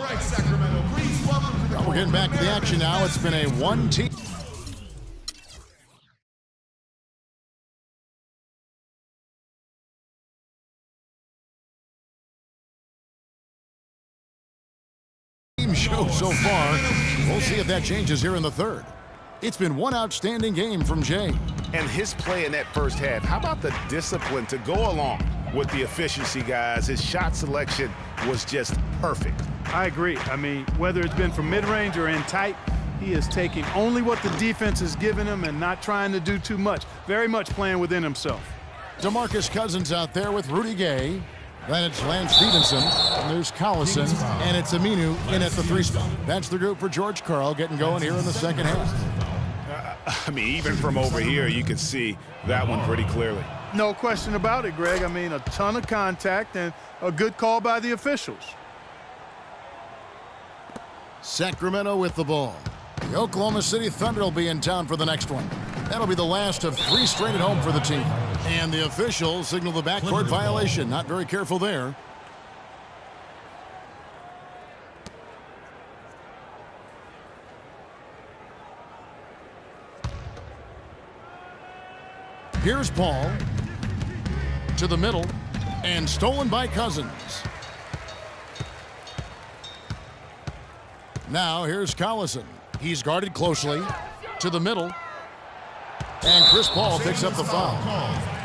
Right, Sacramento. Please welcome to the We're getting back to the action now. It's been a one-team show so far. We'll see if that changes here in the third. It's been one outstanding game from Jay. And his play in that first half, how about the discipline to go along with the efficiency, guys? His shot selection was just perfect. I agree. I mean, whether it's been from mid-range or in tight, he is taking only what the defense is giving him and not trying to do too much. Very much playing within himself. DeMarcus Cousins out there with Rudy Gay. Then it's Lance Stevenson, and there's Collison, and it's Aminu in at the 3 spot. That's the group for George Karl getting going here in the second half. I mean, even from over here, you can see that one pretty clearly. No question about it, Greg. I mean, a ton of contact and a good call by the officials. Sacramento with the ball. The Oklahoma City Thunder will be in town for the next one. That'll be the last of 3 straight at home for the team. And the officials signal the backcourt violation. Not very careful there. Here's Paul to the middle and stolen by Cousins. Now here's Collison. He's guarded closely to the middle. And Chris Paul picks up the foul.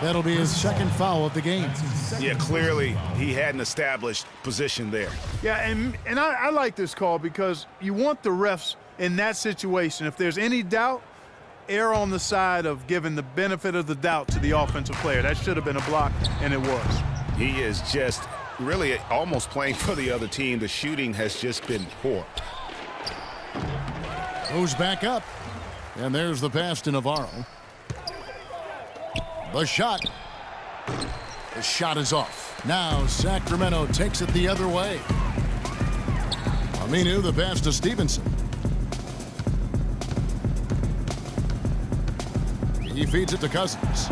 That'll be his second foul of the game. Yeah, clearly he had an established position there. Yeah, and I like this call because you want the refs in that situation. If there's any doubt, err on the side of giving the benefit of the doubt to the offensive player. That should have been a block, and it was. He is just really almost playing for the other team. The shooting has just been poor. Goes back up. And there's the pass to Navarro. The shot. The shot is off. Now Sacramento takes it the other way. Aminu, the pass to Stevenson. He feeds it to Cousins.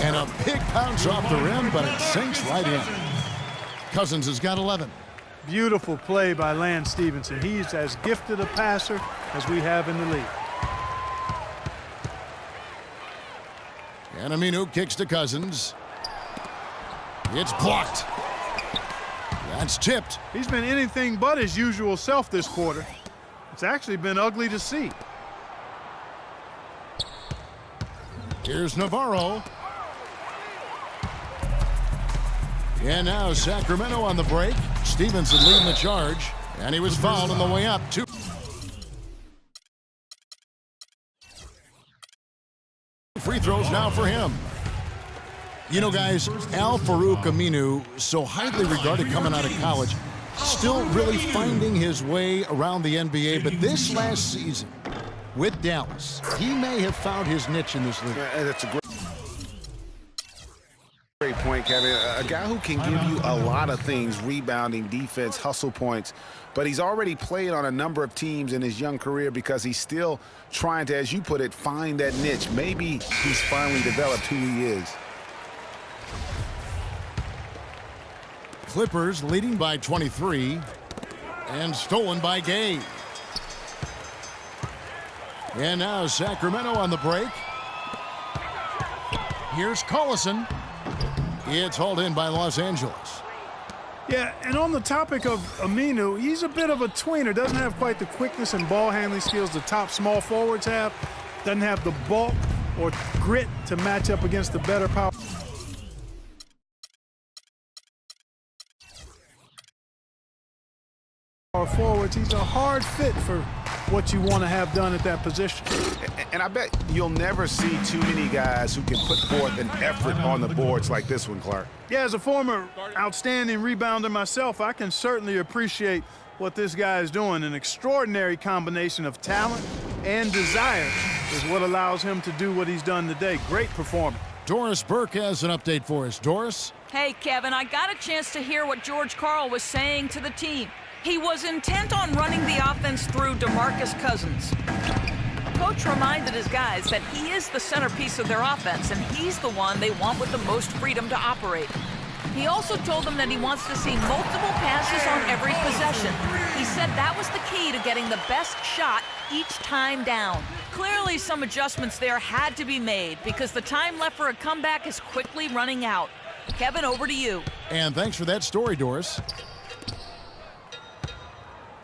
And a big bounce off the rim, but it sinks right in. Cousins has got 11. Beautiful play by Lance Stevenson. He's as gifted a passer as we have in the league. And Aminu kicks to Cousins. It's blocked. That's tipped. He's been anything but his usual self this quarter. It's actually been ugly to see. Here's Navarro. And now Sacramento on the break. Stevenson leading the charge. And he was fouled on the way up. 2 free throws now for him. You know, guys, Al-Farouq Aminu, so highly regarded coming out of college, still really finding his way around the NBA. But this last season with Dallas, he may have found his niche in this league. That's a great point, Kevin. A guy who can give you a lot of things: rebounding, defense, hustle points. But he's already played on a number of teams in his young career because he's still trying to, as you put it, find that niche. Maybe he's finally developed who he is. Clippers leading by 23 and stolen by Gay. And now Sacramento on the break. Here's Collison. It's hauled in by Los Angeles. Yeah, and on the topic of Aminu, he's a bit of a tweener. Doesn't have quite the quickness and ball handling skills the top small forwards have. Doesn't have the bulk or grit to match up against the better power forwards. He's a hard fit for what you want to have done at that position. And I bet you'll never see too many guys who can put forth an effort on the boards like this one, Clark. Yeah, as a former outstanding rebounder myself, I can certainly appreciate what this guy is doing. An extraordinary combination of talent and desire is what allows him to do what he's done today. Great performance. Doris Burke has an update for us. Doris? Hey, Kevin, I got a chance to hear what George Karl was saying to the team. He was intent on running the offense through DeMarcus Cousins. Coach reminded his guys that he is the centerpiece of their offense, and he's the one they want with the most freedom to operate. He also told them that he wants to see multiple passes on every possession. He said that was the key to getting the best shot each time down. Clearly some adjustments there had to be made because the time left for a comeback is quickly running out. Kevin, over to you. And thanks for that story, Doris.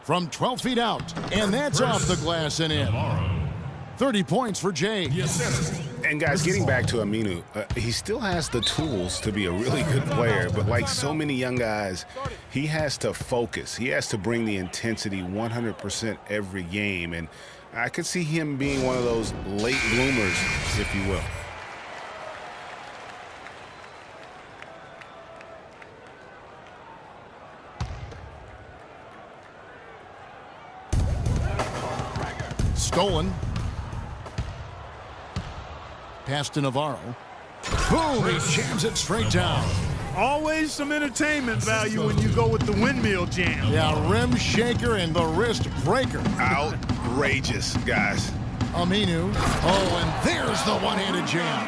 From 12 feet out, and that's off the glass and in. 30 points for Jay. And guys, getting back to Aminu, he still has the tools to be a really good player, but like so many young guys, he has to focus. He has to bring the intensity 100% every game, and I could see him being one of those late bloomers, if you will. Stolen. Pass to Navarro. Boom, he jams it straight down. Always some entertainment value when you go with the windmill jam. Yeah, rim shaker and the wrist breaker. Outrageous, guys. Aminu. Oh, and there's the one-handed jam.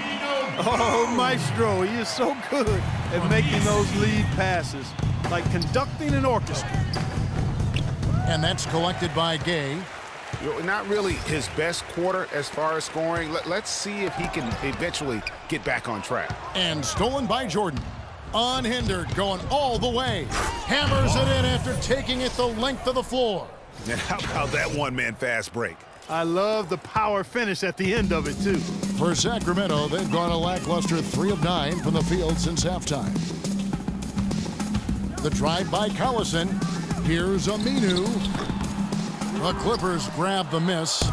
Oh, Maestro, he is so good at making those lead passes, like conducting an orchestra. And that's collected by Gay. Not really his best quarter as far as scoring. Let's see if he can eventually get back on track. And stolen by Jordan. Unhindered, going all the way. Hammers it in after taking it the length of the floor. And how about that one-man fast break? I love the power finish at the end of it, too. For Sacramento, they've gone a lackluster 3 of 9 from the field since halftime. The drive by Collison. Here's Aminu. The Clippers grab the miss.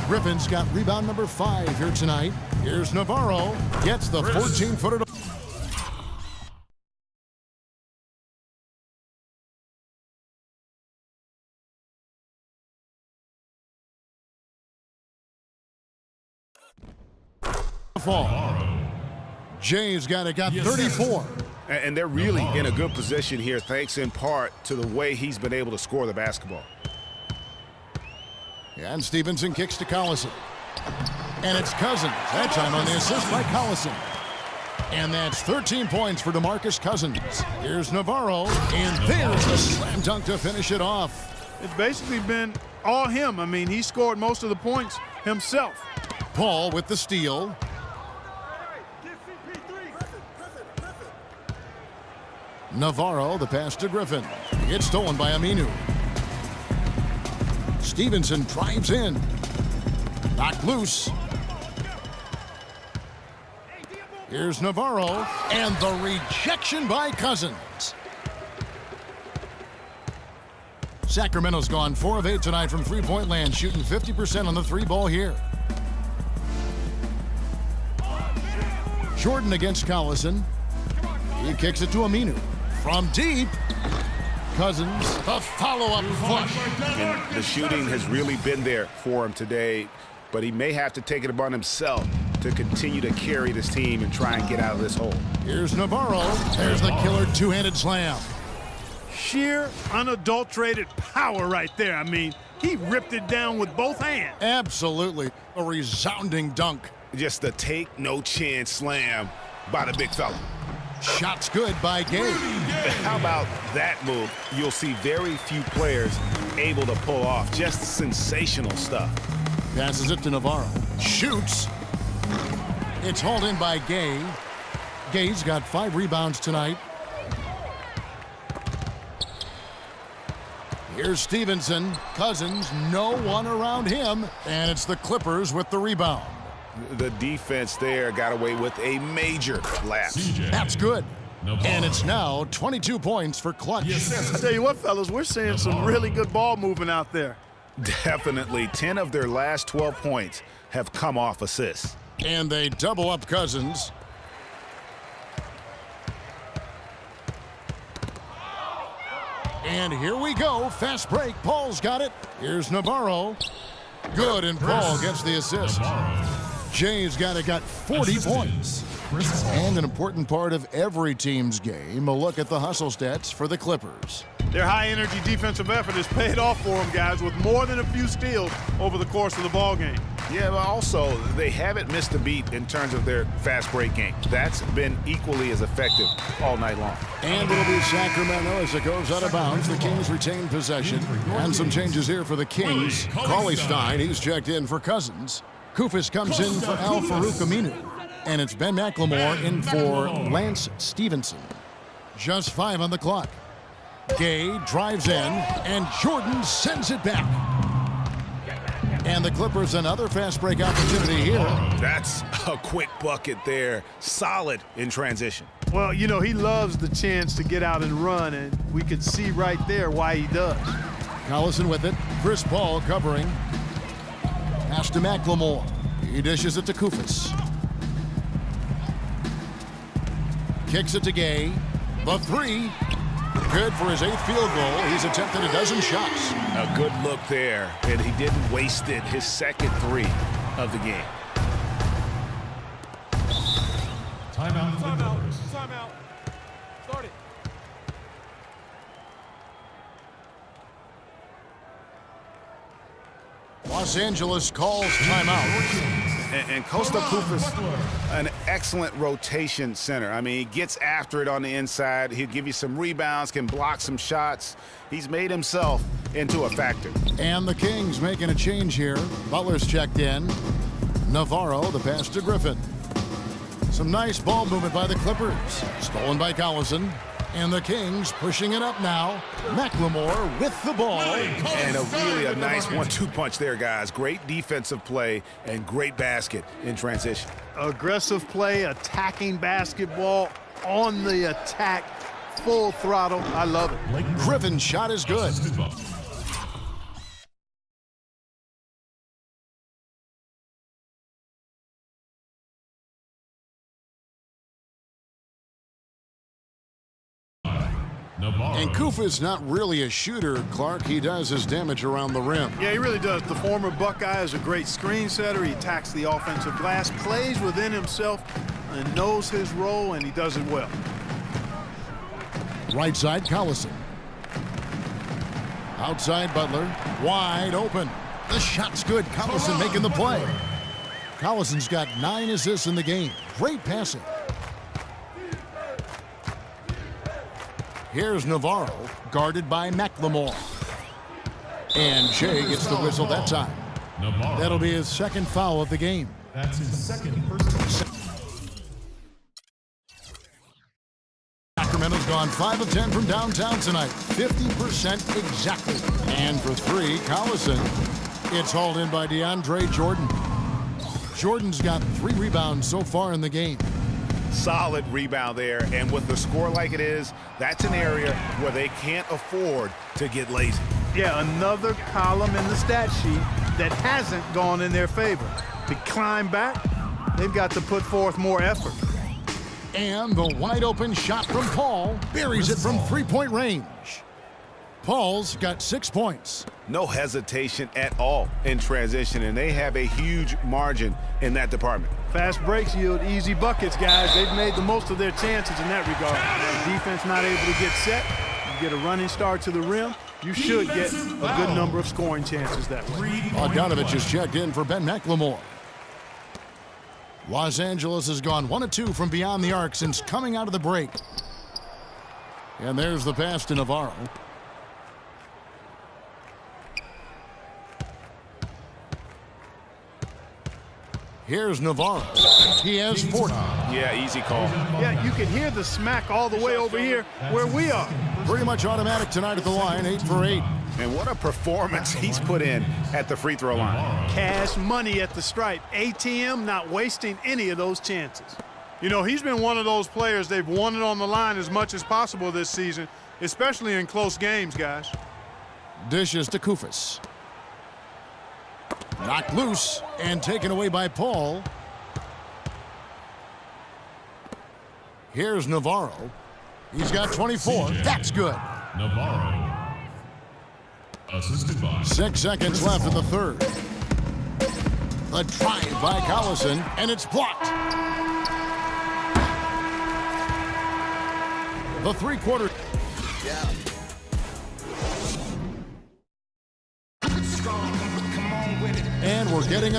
Griffin's got rebound number 5 here tonight. Here's Navarro. Gets the 14-footer. Jay's got 34. And they're really in a good position here, thanks in part to the way he's been able to score the basketball. And Stevenson kicks to Collison. And it's Cousins. That time on the assist by Collison. And that's 13 points for DeMarcus Cousins. Here's Navarro. And there's a slam dunk to finish it off. It's basically been all him. I mean, he scored most of the points himself. Paul with the steal. Navarro, the pass to Griffin. It's stolen by Aminu. Stevenson drives in. Knocked loose. Here's Navarro. And the rejection by Cousins. Sacramento's gone 4 of 8 tonight from three-point land, shooting 50% on the 3-ball here. Jordan against Collison. He kicks it to Aminu. From deep. Cousins, the follow-up flush. And the shooting has really been there for him today, but he may have to take it upon himself to continue to carry this team and try and get out of this hole. Here's Navarro. There's the killer two-handed slam. Sheer, unadulterated power right there. I mean, he ripped it down with both hands. Absolutely. A resounding dunk. Just the take-no-chance slam by the big fella. Shots good by Gay. How about that move? You'll see very few players able to pull off. Just sensational stuff. Passes it to Navarro. Shoots. It's hauled in by Gay. Gay's got 5 rebounds tonight. Here's Stevenson. Cousins, no one around him. And it's the Clippers with the rebound. The defense there got away with a major lapse. That's good. And it's now 22 points for Clutch. I tell you what, fellas, we're seeing some really good ball movement out there. Definitely. 10 of their last 12 points have come off assists. And they double up Cousins. And here we go. Fast break. Paul's got it. Here's Navarro. Good, and Paul gets the assist. Jay's got 40 points. And an important part of every team's game, a look at the hustle stats for the Clippers. Their high-energy defensive effort has paid off for them, guys, with more than a few steals over the course of the ballgame. Yeah, but also they haven't missed a beat in terms of their fast break game. That's been equally as effective all night long. And it'll be Sacramento as it goes out of bounds. The Kings retain possession. And some changes here for the Kings. Cauley Stein, he's checked in for Cousins. Koufos comes in for Al-Farouq Aminu. And it's Ben McLemore in for Lance Stevenson. Just 5 on the clock. Gay drives in, and Jordan sends it back. And the Clippers another fast break opportunity here. That's a quick bucket there. Solid in transition. Well, you know, he loves the chance to get out and run, and we could see right there why he does. Collison with it. Chris Paul covering. Pass to McLemore. He dishes it to Koufos. Kicks it to Gay. The 3. Good for his 8th field goal. He's attempted a dozen shots. A good look there, and he didn't waste it. His second 3 of the game. Timeout. Timeout. Start it. Los Angeles calls timeout. And Kosta Koufos, an excellent rotation center. I mean, he gets after it on the inside. He'll give you some rebounds, can block some shots. He's made himself into a factor. And the Kings making a change here. Butler's checked in. Navarro, the pass to Griffin. Some nice ball movement by the Clippers. Stolen by Collison. And the Kings pushing it up now. McLemore with the ball. And a nice 1-2 punch there, guys. Great defensive play and great basket in transition. Aggressive play, attacking basketball, on the attack, full throttle. I love it. Griffin's shot is good. And Koufos not really a shooter, Clark. He does his damage around the rim. Yeah, he really does. The former Buckeye is a great screen setter. He attacks the offensive glass, plays within himself, and knows his role, and he does it well. Right side, Collison. Outside, Butler. Wide open. The shot's good. Collison making the play. Collison's got 9 assists in the game. Great passing. Here's Navarro, guarded by McLemore. And Shea gets the whistle that time. That'll be his 2nd foul of the game. That's his 2nd personal. Sacramento's gone 5 of 10 from downtown tonight. 50% exactly. And for 3, Collison. It's hauled in by DeAndre Jordan. Jordan's got 3 rebounds so far in the game. Solid rebound there, and with the score like it is, that's an area where they can't afford to get lazy. Yeah, another column in the stat sheet that hasn't gone in their favor. To climb back, they've got to put forth more effort. And the wide open shot from Paul buries it from 3-point range. Paul's got 6 points. No hesitation at all in transition, and they have a huge margin in that department. Fast breaks yield easy buckets, guys. They've made the most of their chances in that regard. Defense not able to get set. You get a running start to the rim, you should get a good number of scoring chances that way. Bogdanovich is checked in for Ben McLemore. Los Angeles has gone 1 of 2 from beyond the arc since coming out of the break. And there's the pass to Navarro. Here's Navarro. He has 40. Yeah, easy call. Yeah, you can hear the smack all the way over here where we are. Pretty much automatic tonight at the line, 8 for 8. And what a performance he's put in at the free throw line. Cash money at the stripe. ATM not wasting any of those chances. You know, he's been one of those players they've wanted on the line as much as possible this season, especially in close games, guys. Dishes to Koufos. Knocked loose and taken away by Paul. Here's Navarro. He's got 24. That's good. Navarro. Assisted by 6 seconds left in the 3rd. A drive by Collison, and it's blocked. The 3-quarter. And we're getting